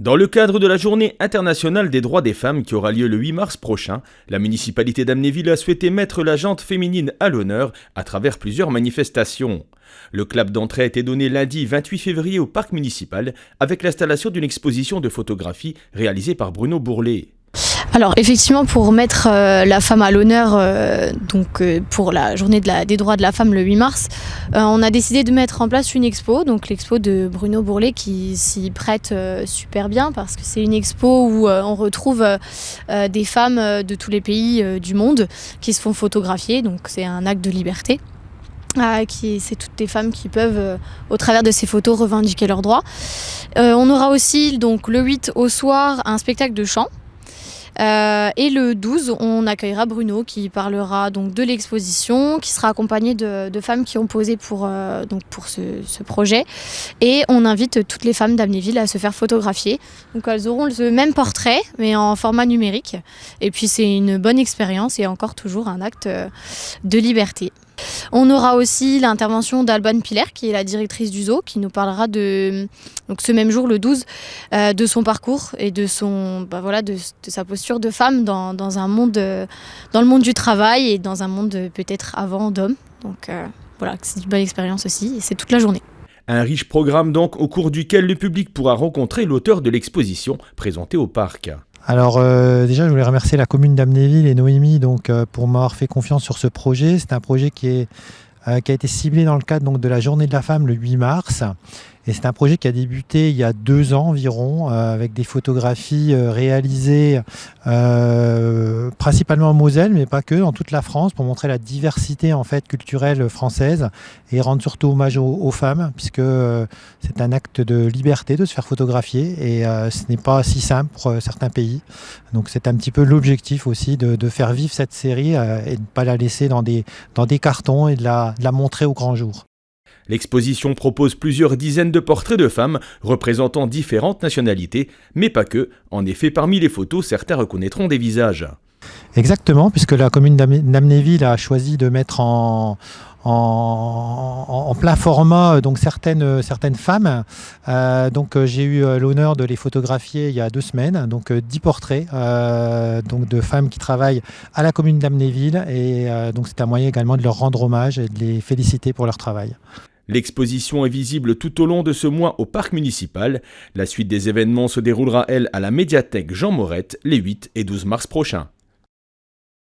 Dans le cadre de la Journée internationale des droits des femmes qui aura lieu le 8 mars prochain, la municipalité d'Amnéville a souhaité mettre la gente féminine à l'honneur à travers plusieurs manifestations. Le clap d'entrée a été donné lundi 28 février au parc municipal avec l'installation d'une exposition de photographie réalisée par Bruno Bourlet. Alors effectivement, pour mettre la femme à l'honneur, pour la journée des droits de la femme le 8 mars, on a décidé de mettre en place une expo, donc l'expo de Bruno Bourlet qui s'y prête super bien parce que c'est une expo où on retrouve des femmes de tous les pays du monde qui se font photographier, donc c'est un acte de liberté. C'est toutes des femmes qui peuvent, au travers de ces photos, revendiquer leurs droits. On aura aussi donc, le 8 au soir un spectacle de chant. Et le 12, on accueillera Bruno qui parlera donc de l'exposition, qui sera accompagné de femmes qui ont posé pour ce projet. Et on invite toutes les femmes d'Amnéville à se faire photographier. Donc elles auront le même portrait, mais en format numérique. Et puis c'est une bonne expérience et encore toujours un acte de liberté. On aura aussi l'intervention d'Alban Piller, qui est la directrice du zoo, qui nous parlera donc ce même jour, le 12, de son parcours et de sa posture de femme dans le monde du travail et dans un monde peut-être avant d'hommes. Donc c'est une bonne expérience aussi et c'est toute la journée. Un riche programme donc au cours duquel le public pourra rencontrer l'auteur de l'exposition présentée au parc. Alors déjà, je voulais remercier la commune d'Amnéville et Noémie pour m'avoir fait confiance sur ce projet. C'est un projet qui a été ciblé dans le cadre de la Journée de la femme le 8 mars. Et c'est un projet qui a débuté il y a 2 ans environ, avec des photographies réalisées principalement en Moselle, mais pas que, dans toute la France, pour montrer la diversité en fait culturelle française et rendre surtout hommage aux femmes, puisque c'est un acte de liberté de se faire photographier et ce n'est pas si simple pour certains pays. Donc c'est un petit peu l'objectif aussi de faire vivre cette série et de ne pas la laisser dans des cartons et de la montrer au grand jour. L'exposition propose plusieurs dizaines de portraits de femmes représentant différentes nationalités, mais pas que. En effet, parmi les photos, certains reconnaîtront des visages. Exactement, puisque la commune d'Amnéville a choisi de mettre en plein format donc certaines femmes. J'ai eu l'honneur de les photographier il y a 2 semaines, donc 10 portraits de femmes qui travaillent à la commune d'Amnéville et donc c'est un moyen également de leur rendre hommage et de les féliciter pour leur travail. L'exposition est visible tout au long de ce mois au parc municipal. La suite des événements se déroulera, elle, à la médiathèque Jean Morette les 8 et 12 mars prochains.